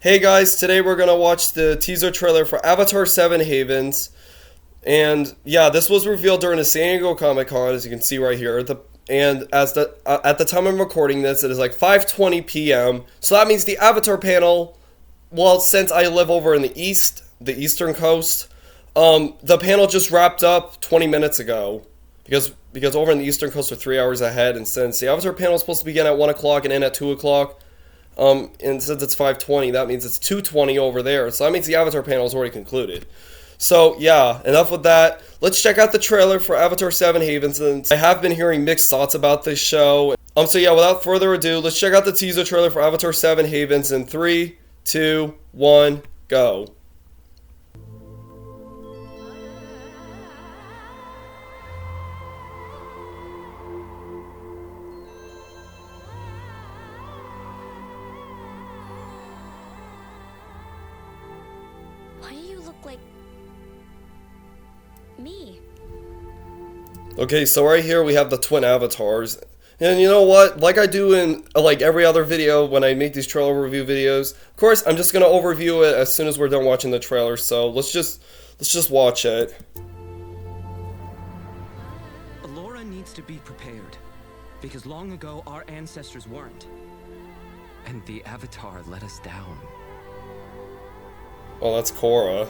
Hey guys, today we're gonna watch the teaser trailer for Avatar 7 Havens. And yeah, this was revealed during the San Diego Comic Con, as you can see right here. At the time I'm recording this, it is like 5:20 p.m. So that means the Avatar panel, well, since I live over in the eastern coast, the panel just wrapped up 20 minutes ago. Because over in the eastern coast are 3 hours ahead, and since the Avatar panel is supposed to begin at 1 o'clock and end at 2 o'clock, and since it's 5:20, that means it's 2:20 over there. So that means the Avatar panel is already concluded. So yeah, enough with that. Let's check out the trailer for Avatar 7 Havens. And I have been hearing mixed thoughts about this show. So yeah, without further ado, let's check out the teaser trailer for Avatar 7 Havens in 3, 2, 1, go. Why do you look like me? Okay, so right here we have the twin avatars. And you know what? Like I do in like every other video when I make these trailer review videos, of course I'm just gonna overview it as soon as we're done watching the trailer. So let's just watch it. Alora needs to be prepared, because long ago our ancestors weren't. And the Avatar let us down. Oh, that's Korra.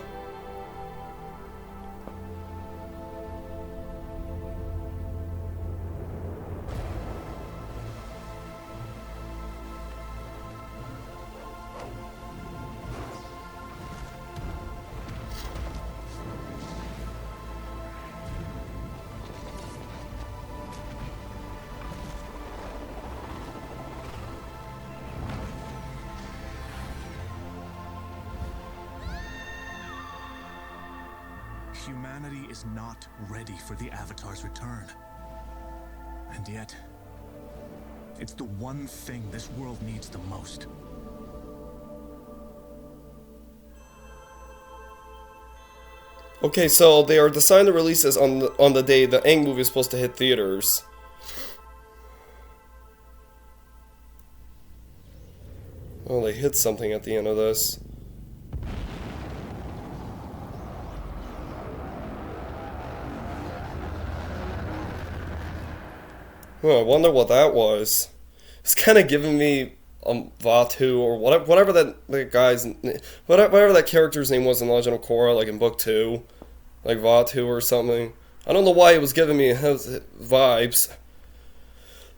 Humanity is not ready for the Avatar's return. And yet, it's the one thing this world needs the most. Okay, so they are deciding to release this on the day the Aang movie is supposed to hit theaters. Oh, they hit something at the end of this. Oh, I wonder what that was. It's kind of giving me Vaatu or whatever that character's name was in Legend of Korra, like in book 2, like Vaatu or something. I don't know why it was giving me his vibes.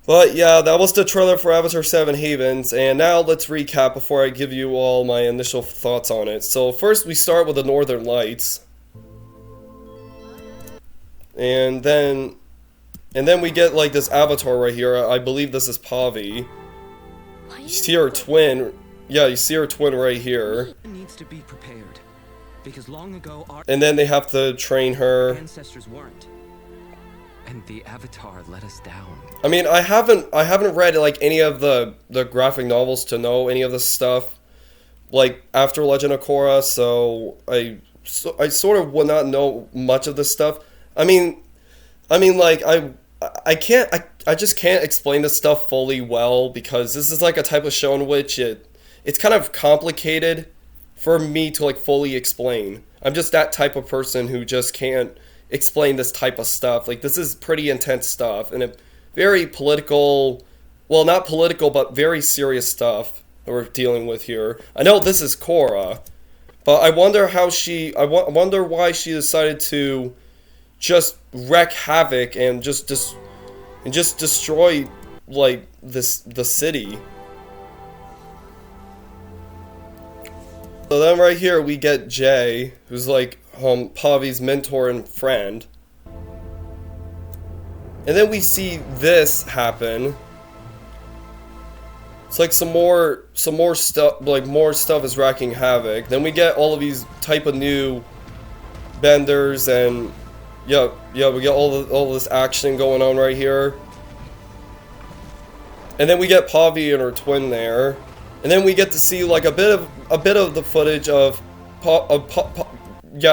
But yeah, that was the trailer for Avatar 7 Havens, and now let's recap before I give you all my initial thoughts on it. So first we start with the Northern Lights. And then we get like this avatar right here. I believe this is Pavi. You see her twin. Yeah, you see her twin right here. Needs to be prepared, because long ago our And then they have to train her. ancestors weren't. And the Avatar let us down. I mean, I haven't read like any of the graphic novels to know any of this stuff, like after Legend of Korra. So I sort of would not know much of this stuff. I mean, like I just can't explain this stuff fully well, because this is like a type of show in which it's kind of complicated for me to like fully explain. I'm just that type of person who just can't explain this type of stuff. Like, this is pretty intense stuff and very political, well, not political, but very serious stuff that we're dealing with here. I know this is Korra, but I wonder wonder why she decided to just wreak havoc and just destroy like the city. So then right here we get Jay, who's like Pavi's mentor and friend. And then we see this happen. It's like some more stuff, like more stuff is wreaking havoc. Then we get all of these type of new benders, and yeah, we get all this action going on right here. And then we get Pavi and her twin there. And then we get to see like a bit of the footage of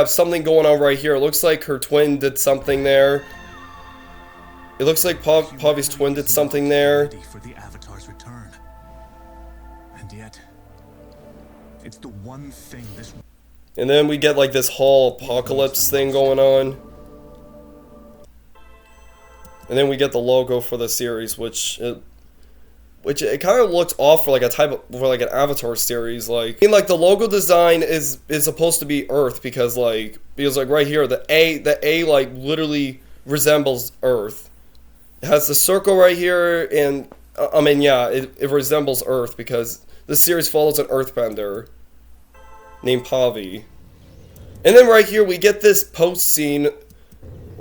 something going on right here. It looks like her twin did something there. It looks like Pavi's twin did something there. For the Avatar's return. And yet, It's the one thing this... And then we get like this whole apocalypse thing going on. And then we get the logo for the series, which it kind of looks off for like a type of, for like an Avatar series. Like, I mean, like the logo design is supposed to be Earth because like right here the A like literally resembles Earth. It has the circle right here, and I mean, yeah, it resembles Earth because this series follows an Earthbender named Pavi. And then right here we get this post scene,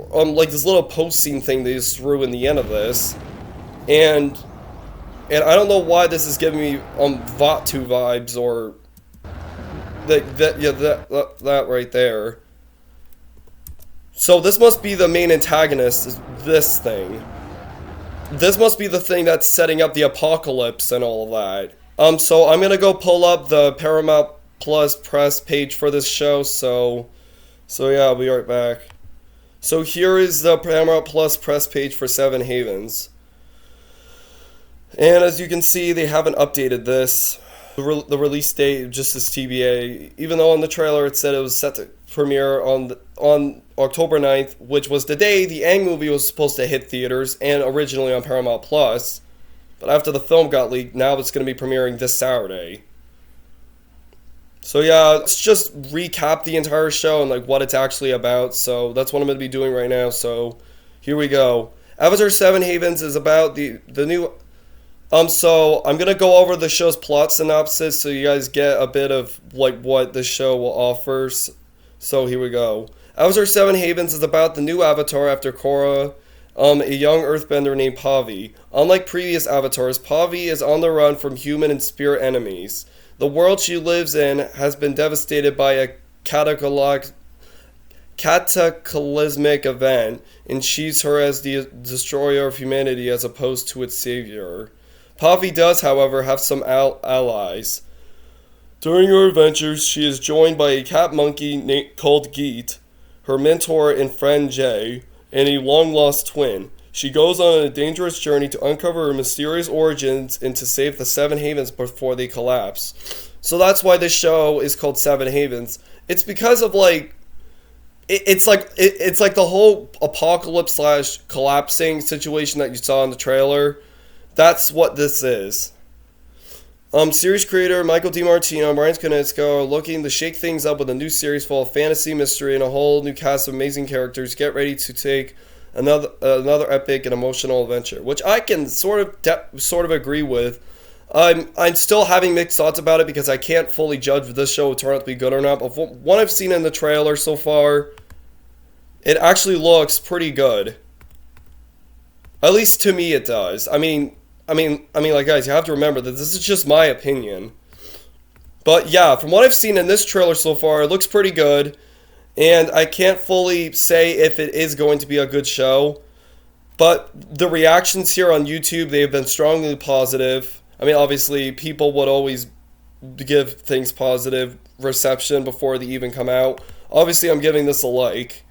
like this little post scene thing they just threw in the end of this, and I don't know why this is giving me Vaatu vibes or that right there. So this must be the main antagonist, is this thing. This must be the thing that's setting up the apocalypse and all of that. So I'm gonna go pull up the Paramount Plus press page for this show, so yeah, I'll be right back. So here is the Paramount Plus press page for Seven Havens. And as you can see, they haven't updated this. The release date just is TBA, even though on the trailer it said it was set to premiere on October 9th, which was the day the Aang movie was supposed to hit theaters and originally on Paramount Plus. But after the film got leaked, now it's going to be premiering this Saturday. So yeah, let's just recap the entire show and like what it's actually about. So that's what I'm going to be doing right now. So here we go. Avatar 7 Havens is about the new... So I'm going to go over the show's plot synopsis so you guys get a bit of like what the show will offer. So here we go. Avatar 7 Havens is about the new Avatar after Korra, a young earthbender named Pavi. Unlike previous Avatars, Pavi is on the run from human and spirit enemies. The world she lives in has been devastated by a cataclysmic event, and sees her as the destroyer of humanity as opposed to its savior. Pavi does, however, have some allies. During her adventures, she is joined by a cat monkey called Geet, her mentor and friend Jay, and a long-lost twin. She goes on a dangerous journey to uncover her mysterious origins and to save the Seven Havens before they collapse. So that's why this show is called Seven Havens. It's because of like... It's like the whole apocalypse / collapsing situation that you saw in the trailer. That's what this is. Series creator Michael DiMartino and Brian Konietzko are looking to shake things up with a new series full of fantasy, mystery, and a whole new cast of amazing characters. Get ready to take another epic and emotional adventure, which I can sort of agree with. I'm still having mixed thoughts about it because I can't fully judge if this show will turn out to be good or not. But from what I've seen in the trailer so far, it actually looks pretty good. At least to me, it does. I mean, like, guys, you have to remember that this is just my opinion. But yeah, from what I've seen in this trailer so far, it looks pretty good. And I can't fully say if it is going to be a good show. But the reactions here on YouTube, they have been strongly positive. I mean, obviously, people would always give things positive reception before they even come out. Obviously, I'm giving this a like,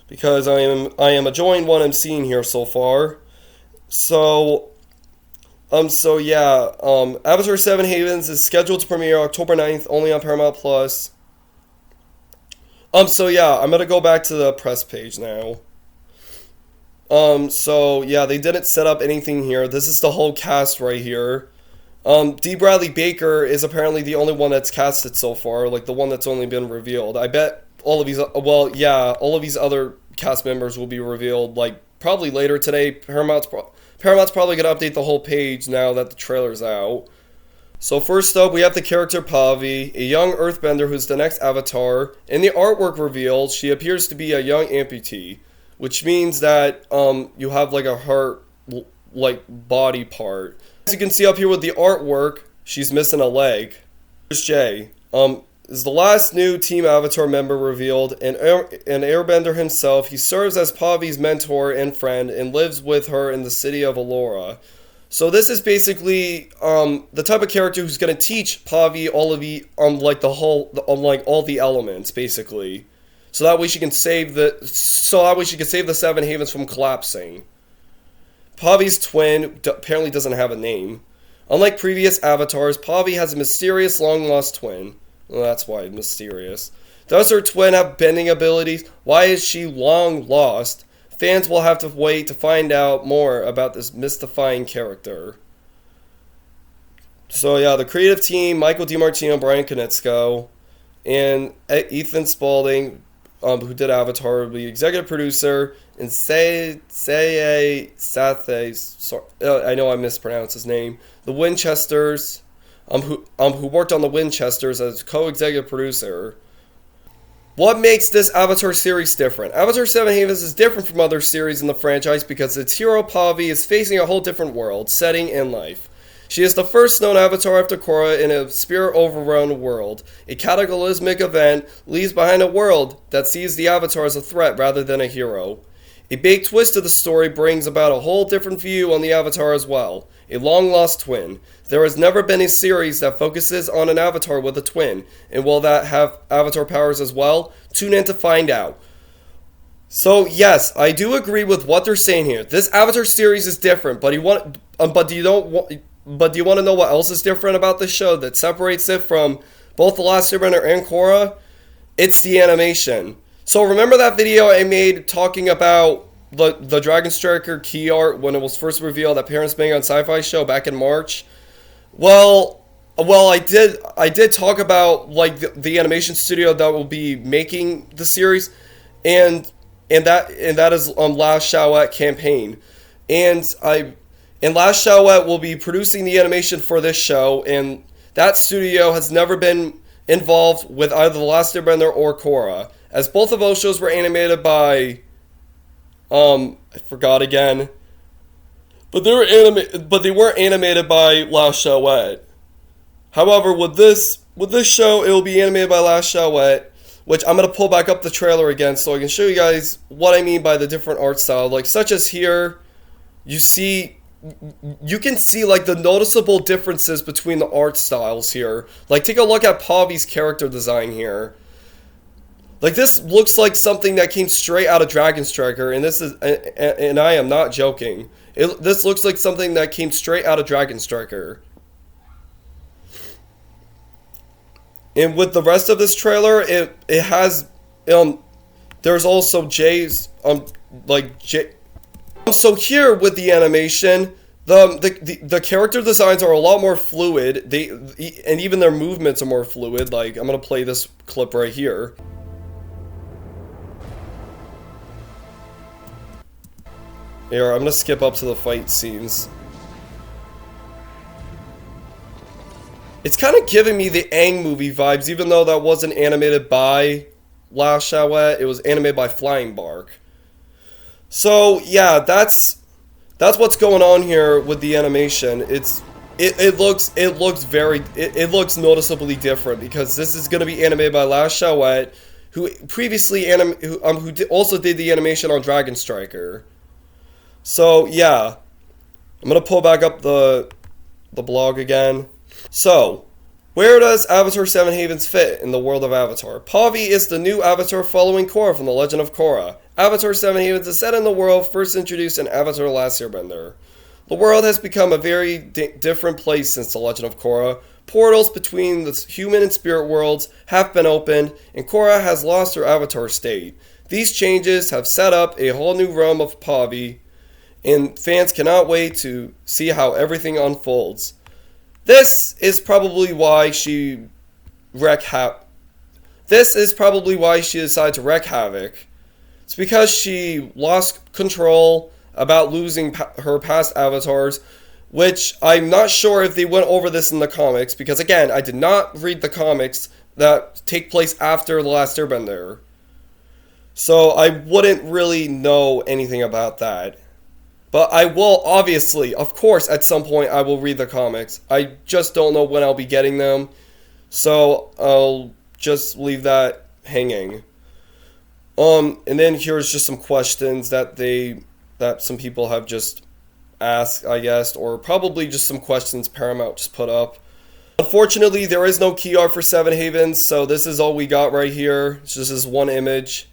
because I am enjoying what I'm seeing here so far. So yeah, Avatar 7 Havens is scheduled to premiere October 9th, only on Paramount Plus. So yeah, I'm gonna go back to the press page now. So yeah, they didn't set up anything here. This is the whole cast right here. D. Bradley Baker is apparently the only one that's casted so far, like the one that's only been revealed. I bet all of these, all of these other cast members will be revealed, like, probably later today. Paramount's probably going to update the whole page now that the trailer's out. So first up, we have the character Pavi, a young earthbender who's the next Avatar. In the artwork revealed, she appears to be a young amputee, which means that you have like a heart like body part. As you can see up here with the artwork, she's missing a leg. Here's Jay. Is the last new Team Avatar member revealed, an airbender himself. He serves as Pavi's mentor and friend and lives with her in the city of Allura. So this is basically the type of character who's going to teach Pavi all of the all the elements basically. So that way she can save the Seven Havens from collapsing. Pavi's twin apparently doesn't have a name. Unlike previous avatars, Pavi has a mysterious long-lost twin. Well, that's why mysterious. Does her twin have bending abilities? Why is she long lost? Fans will have to wait to find out more about this mystifying character. So yeah, the creative team, Michael DiMartino, Brian Konietzko, and Ethan Spalding, who did Avatar, the executive producer, and Seye Sathe, sorry, I know I mispronounced his name, the Winchesters, who worked on the Winchesters as co-executive producer. What makes this Avatar series different? Avatar 7 Havens is different from other series in the franchise because its hero Pavi is facing a whole different world, setting, and life. She is the first known Avatar after Korra in a spirit-overrun world. A cataclysmic event leaves behind a world that sees the Avatar as a threat rather than a hero. A big twist to the story brings about a whole different view on the Avatar as well. A long-lost twin. There has never been a series that focuses on an Avatar with a twin, and will that have Avatar powers as well? Tune in to find out. So yes, I do agree with what they're saying here. This Avatar series is different, but do you want to know what else is different about this show that separates it from both The Last Airbender and Korra? It's the animation. So remember that video I made talking about the Dragon Striker key art when it was first revealed at Parents Bang on Sci-Fi Show back in March? Well, I did talk about like the animation studio that will be making the series, and that is Last Shawat campaign, and Last Shawat will be producing the animation for this show, and that studio has never been involved with either The Last Airbender or Korra, as both of those shows were animated by, I forgot again, but they weren't animated by Last Shawat. However, with this show, it will be animated by Last Shawat, which I'm gonna pull back up the trailer again so I can show you guys what I mean by the different art style, like such as here, you can see like the noticeable differences between the art styles here. Like take a look at Pavi's character design here. Like this looks like something that came straight out of Dragon Striker, and and I am not joking. This looks like something that came straight out of Dragon Striker. And with the rest of this trailer, it has there's also Jay's So here with the animation, the character designs are a lot more fluid. And even their movements are more fluid. Like I'm gonna play this clip right here. Here, I'm gonna skip up to the fight scenes. It's kind of giving me the Aang movie vibes, even though that wasn't animated by Last Shawat. It was animated by Flying Bark. So yeah, that's what's going on here with the animation. It looks noticeably different because this is going to be animated by Last Shawat, who previously also did the animation on Dragon Striker. So yeah, I'm gonna pull back up the blog again. So, where does Avatar 7 Havens fit in the world of Avatar? Pavi is the new Avatar following Korra from The Legend of Korra. Avatar 7 Havens is set in the world first introduced in Avatar The Last Airbender. The world has become a very different place since The Legend of Korra. Portals between the human and spirit worlds have been opened, and Korra has lost her Avatar state. These changes have set up a whole new realm of Pavi, and fans cannot wait to see how everything unfolds. This is probably why she decided to wreak havoc. It's because she lost control about losing her past avatars, which I'm not sure if they went over this in the comics, because again, I did not read the comics that take place after The Last Airbender. So I wouldn't really know anything about that. But I will, obviously, of course, at some point I will read the comics. I just don't know when I'll be getting them. So I'll just leave that hanging. And then here's just some questions that some people have just asked, I guess, or probably just some questions Paramount just put up. Unfortunately, there is no key art for Seven Havens, so this is all we got right here. It's just this one image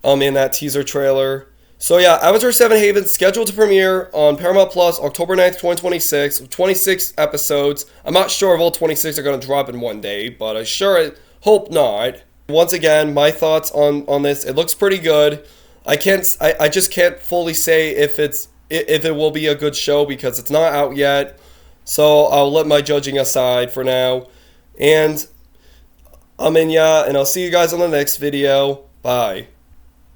in that teaser trailer. So yeah, Avatar 7 Haven scheduled to premiere on Paramount Plus October 9th, 2026, with 26 episodes. I'm not sure if all 26 are going to drop in one day, but I sure hope not. Once again, my thoughts on this, it looks pretty good. I just can't fully say if it will be a good show because it's not out yet. So I'll let my judging aside for now. And I'm Inya, and I'll see you guys on the next video. Bye.